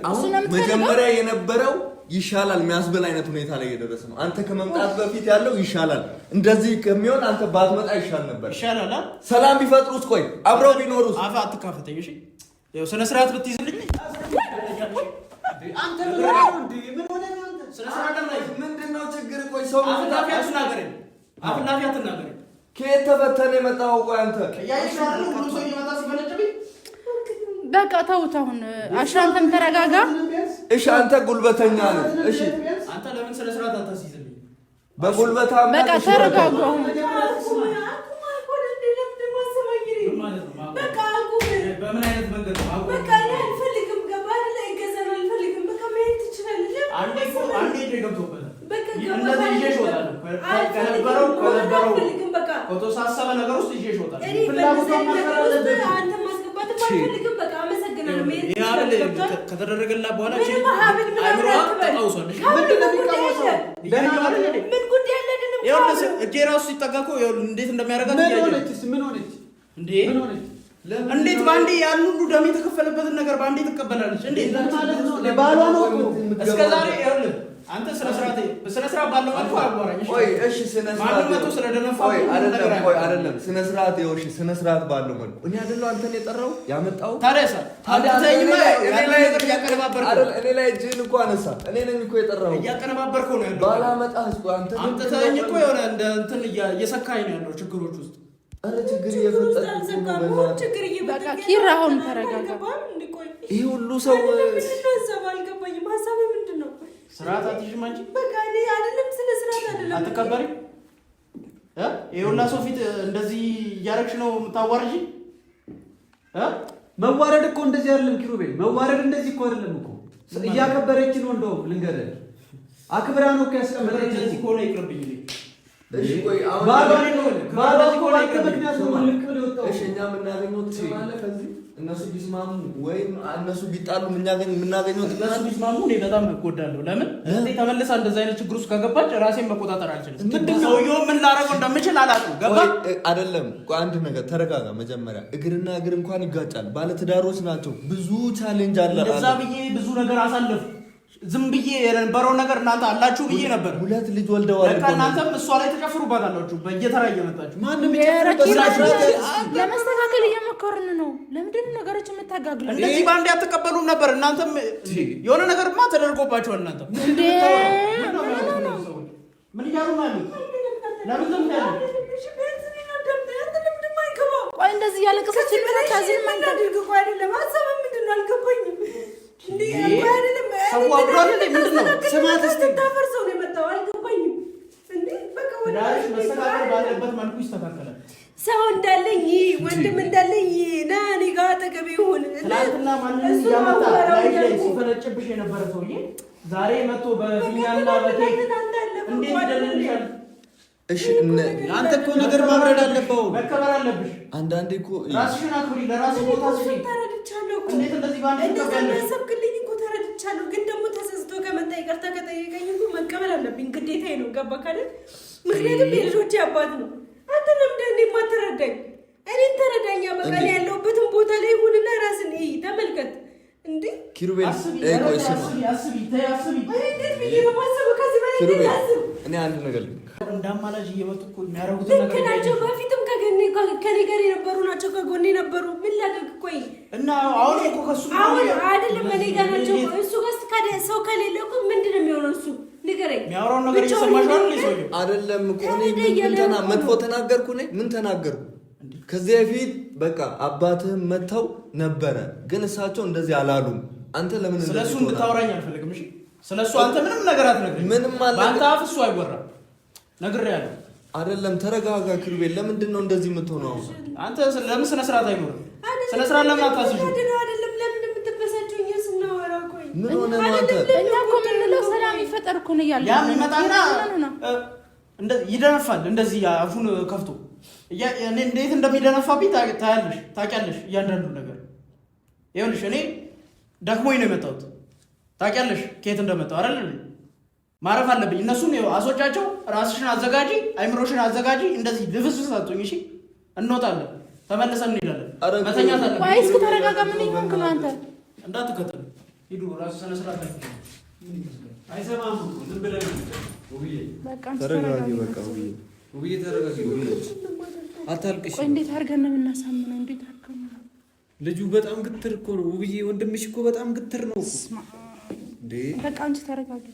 S5: አሁን መጀመሪያ የነበረው ይሻላል የሚያስብል አይነት ሁኔታ ላይ እየደረሰ ነው። አንተ ከመምጣት በፊት ያለው ይሻላል። እንደዚህ ከሚሆን አንተ ባትመጣ ይሻል ነበር።
S1: ይሻላል።
S5: ሰላም ቢፈጥሩስ? ቆይ አብረው ቢኖሩስ?
S1: አፋ አትካፈተኝ እሺ። ያው ስነ ስርዓት ብትይዝልኝ አንተ ምን ሆነ ነው? አንተ ስነ ስርዓት
S5: ምንድነው ችግር? ቆይ ሰው
S1: አፍላፊ አትናገረኝ።
S5: ከየት ተፈተነ የመጣው? ቆይ አንተ
S1: ያይሻል ሁሉ ሰው እየመጣ ሲፈለጭብኝ
S4: በቃ ተውት። አሁን አንተም ተረጋጋ
S5: እሺ። አንተ ጉልበተኛ ነህ እሺ።
S1: አንተ ለምን ስነ ስርዓት አታስይዝልኝ?
S5: በጉልበታ
S4: በቃ ተረጋጋ። አሁን
S1: በምን አይነት መንገድ ነው?
S2: በቃ አልፈልግም። ገባህ አይደለ? እገዛን አልፈልግም። በቃ መሄድ ትችላለህ።
S1: አንዴ ገብቶበታል።
S2: በቃ
S1: እንደዚህ ይዤሽ እወጣለሁ። ከነበረው ከተወሳሰበ ነገር ውስጥ ይዤሽ እወጣለሁ።
S2: አንተ ማስገባት አልፈልግም። በቃ አመሰግናለሁ።
S1: ከተደረገላት በኋላ አይምሮዋ ተቃውሷል። ምን ጉዳይ አለ? እጄ ራሱ ሲጠጋ እኮ እንዴት እንደሚያደርጋት
S6: ምን ሆነች እንዴ?
S1: እንዴት ባንዴ ያን ሁሉ ደም የተከፈለበትን ነገር ባንዴ ትቀበላለች? እንዴት
S6: ማለት ነው? ለባሏ ነው እኮ
S1: እስከዛሬ ይኸውልህ አንተ ስነ ስርዓት ባለው መልኩ አልወራኝ።
S5: ቆይ እሺ፣ ስነ ስርዓት
S1: ማንነቱ ስለደነፋ
S5: አይደለም ስነ ስርዓት ይኸውልሽ፣ ስነ ስርዓት ባለው መልኩ እኔ አይደለም አንተን የጠራው ያመጣው።
S1: ታዲያሳ አንተኝማ ነገር እያቀነባበርከው
S5: አይደል? እኔ ላይ እጅህን እኮ አነሳ። እኔ ነኝ እኮ የጠራው።
S1: እያቀነባበርከው ነው ያለው።
S5: ባላመጣህ አንተ
S1: አንተ ተኝ እኮ የሆነ እንደ እንትን እየሰካኝ ነው ያለው ችግሮች ውስጥ
S5: አረ ችግር እየፈጠርኩ ነው።
S3: ችግር
S4: በቃ ኪራ አሁን ተረጋጋ።
S5: ይሄ ሁሉ ሰው
S3: አልገባኝም። ሀሳብ ምንድን ነው?
S1: ስርዓት አትይዥም አንቺ?
S3: በቃ እኔ አይደለም ስለ ስርዓት አይደለም
S1: አትከበሪም። ይሄ ሁላ ሰው ፊት እንደዚህ እያደረግሽ ነው የምታዋርጂ?
S6: መዋረድ እኮ እንደዚህ አይደለም ኪሩቤል፣ መዋረድ እንደዚህ እኮ አይደለም እኮ። እያከበረች ነው። እንደውም ልንገርህ አክብራ ነው እኮ ያስቀመጠች።
S1: እዚህ እኮ ነው ይቅርብኝ።
S5: እሺ ቆይ አሁን እሺ እኛ የምናገኘው ጥቅም አለ ከዚህ? እነሱ ቢስማሙ ወይም እነሱ ቢጣሉ የምናገኘው ጥቅም አለ?
S1: ቢስማሙ እኔ በጣም እጎዳለሁ። ለምን እህቴ ተመልሳ እንደዛ አይነት ችግር ውስጥ ከገባች ራሴን መቆጣጠር አልችልም። ሰውዬው ምን ላደርገው እንደምችል አላውቅም። ገባ
S5: አይደለም? አንድ ነገር ተረጋጋ። መጀመሪያ እግርና እግር እንኳን ይጋጫል። ባለትዳሮች ናቸው። ብዙ ቻሌንጅ አለ።
S1: እንደዛ ብዬ ብዙ ነገር አሳለፉ። ዝም ብዬ የነበረው ነገር እናንተ አላችሁ ብዬ ነበር።
S5: ሁለት ልጅ ወልደዋል እኮ
S1: እናንተም እሷ ላይ ተጨፍሩባታላችሁ በየተራ እየመጣችሁ።
S6: ማንም ይጨፍሩበት።
S4: ለመስተካከል እየሞከርን ነው። ለምንድን ነው ነገሮች የምታጋግሉት?
S1: እንደዚህ ባንዴ አትቀበሉም ነበር እናንተም። የሆነ ነገርማ ተደርጎባችኋል እናንተም። ምን እያሉ ነው ያሉት? ለምን ዝም ያሉ?
S4: ቆይ እንደዚህ ያለቀሰች ነው ታዚን ማን ታድርግ? ቆይ አይደለም ሀሳብ ምንድን ነው አልገባኝም። እንዴ አይደለም
S1: ሰው አብሯል እንዴ? ምንድነው?
S6: ስማት እስቲ
S3: ታፈርሰው ነው የመጣው። አልገባኝም። እንዴ በቃ
S1: ወዳጅ መስተካከል ባለበት መልኩ ይስተካከላል።
S3: ሰው እንዳለኝ ወንድም እንዳለኝ ና እኔ ጋር አጠገቤ ይሁን።
S1: ትናንትና ማንንም እያመጣ ላይ ሲፈነጭብሽ የነበረ ሰውዬ ዛሬ መጥቶ በፊኛና በኬክ እንዴት ይደልልሻል?
S5: እሺ
S6: አንተ እኮ ነገር ማብረድ አለብህ፣
S1: መከበር አለብሽ።
S5: አንዳንዴ እኮ
S1: ራስሽን አክብሪ። ለራስሽ ቦታ ስጪ።
S3: ተረድቻለሁ እኮ
S1: እንዴት እንደዚህ ባንዴ
S3: እንደሰብክልኝ እኮ ተረድቻለሁ። ግን ደግሞ ተሰስቶ ከመጣ ይቅርታ ከጠየቀኝ እኮ መቀበል አለብኝ፣ ግዴታዬ ነው። ገባ ካለ ምክንያቱም የልጆቼ አባት ነው። አንተ ለምንድን ነው የማትረዳኝ? እኔን ተረዳኛ። በቃ ያለሁበትን ቦታ ላይ ሁንና ራስን እይ፣ ተመልከት። እንዴ
S5: ኪሩቤል
S1: አስቢ።
S3: እንዴት ብዬ ነው የማስበው? ከዚህ በላይ አስብ።
S5: እኔ አንድ ነገር
S1: እንዳማላጅ እየመጡ እኮ የሚያደርጉትን ነገር
S3: ናቸው። በፊትም ከኔ ጋር የነበሩ ናቸው፣ ከጎኔ ነበሩ። ምን ላድርግ? ቆይ
S1: እና አሁን እኮ ከሱ
S3: አሁን አይደለም እኔ ጋር ናቸው። እሱ ጋር ሰው ከሌለ እኮ ምንድን ነው የሚሆነው? እሱ ንገረኝ።
S1: የሚያወራውን ነገር እየሰማሽ
S5: አይደለም እኮ እኔ መጥፎ ተናገርኩ? እኔ ምን ተናገርኩ? ከዚህ በፊት በቃ አባትህም መተው ነበረ፣ ግን እሳቸው እንደዚህ አላሉም። አንተ ለምን
S1: ስለሱ እንድታወራኝ አልፈልግም። እሺ ስለሱ አንተ ምንም ነገር አትነግረኝ።
S5: ምንም አለ
S1: በአንተ አፍ እሱ አይወራም። ነግሬሃለሁ።
S5: አይደለም ተረጋጋ ኪሩቤል። ለምንድን ነው እንደዚህ የምትሆነው?
S1: አንተ ለምን ስነ ስርዓት አይኖርም? ስነ ስርዓት ለምን አታስይዙ?
S3: አይደለም ለምን የምትበሳጨው? እኛ ስናወራ ቆይ
S5: ምን ሆነ ማለት
S4: እኛ እኮ የምንለው ሰላም ይፈጠር እኮ ነው እያልን
S1: ያ ይመጣና ይደነፋል። እንደዚህ አፉን ከፍቶ እኔ እንዴት እንደሚደነፋብኝ ታውቂያለሽ። እያንዳንዱ ነገር ይኸውልሽ፣ እኔ ደክሞኝ ነው የመጣሁት። ታውቂያለሽ ከየት እንደመጣሁ አይደል? ማረፍ አለብኝ። እነሱም አሶቻቸው ራስሽን አዘጋጂ፣ አይምሮሽን አዘጋጂ። እንደዚህ ልፍስፍስ አትሁኝ። እሺ እንወጣለን፣ ተመልሰን እንሄዳለን። መተኛት አለብኝ።
S4: ቆይ እስኪ ተረጋጋ። ምን ይሆንክ ነው አንተ?
S1: እንዳትከተል ሂዱ። ራሱ ስነ ስርዓት
S6: አይሰማም እኮ ዝም ብለህ ውብዬ
S5: ተረጋጊ። በቃ
S6: ውብዬ ተረጋጊ። አታልቅሽ።
S4: ቆይ እንዴት አድርገን ነው የምናሳምነው? እንዴት አድርገን ነው?
S6: ልጁ በጣም ግትር እኮ ነው ውብዬ። ወንድምሽ እኮ በጣም ግትር ነው እንዴ።
S4: በቃ አንቺ ተረጋጊ።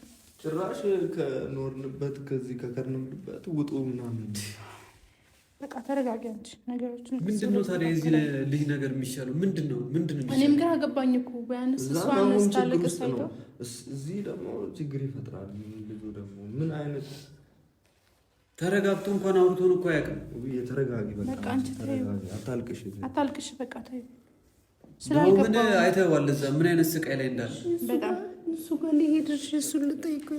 S5: ጭራሽ ከኖርንበት ከዚህ ከከርንበት ውጡ ምናምን።
S4: በቃ ተረጋጊ አንቺ። ነገሮችን
S6: ምንድን ነው ታዲያ የዚህ ልጅ ነገር የሚሻለው ምንድን ነው?
S4: እኔም ግራ ገባኝ እኮ ቢያንስ እሷ አነስታለቅ ሳይተው
S5: እዚህ ደግሞ ችግር ይፈጥራል። ልጁ ደግሞ ምን አይነት
S6: ተረጋግቶ እንኳን አውርቶን እኮ አያውቅም።
S5: ውብዬ ተረጋጊ። በቃ
S4: አንቺ
S5: ተረጋጊ።
S4: አታልቅሽ። በቃ ተይው።
S6: ምን አይተኸዋል? እዛ ምን አይነት ስቃይ ላይ እንዳለ
S4: በጣም
S3: እሱ ጋር ሊሄድሽ እሱን ልጠይቀው።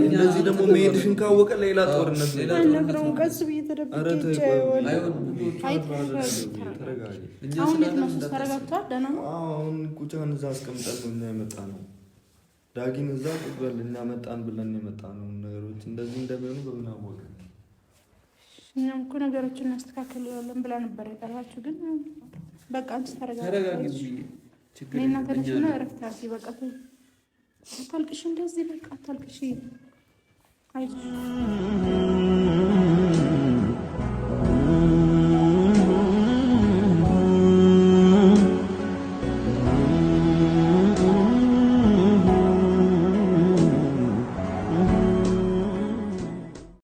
S5: እንደዚህ ደግሞ መሄድሽን ካወቀ ሌላ ጦርነት
S3: አልነግረውም። ቀስ ብዬ ተደብቄ ይቻላል።
S4: አሁን እንዴት ነው? ተረጋግቷል? ደህና ነው።
S5: አሁን ቁጫን እዛ አስቀምጠን ነው እኛ የመጣ ነው። ዳጊን እዛ ቁጭበል እኛ መጣን ብለን የመጣ ነው። ነገሮች እንደዚህ እንደሚሆኑ በምን አወቀ?
S4: እኛም እኮ ነገሮችን እናስተካክላለን ብላ ነበር የጠራችሁ። ግን በቃ አንቺ ተረጋጊ።
S6: ችግር
S4: እኔና ተነሽና እረፍት አድርጊ። በቃ አታልቅሽ፣ እንደዚህ በቃ አታልቅሽ። አይዞሽ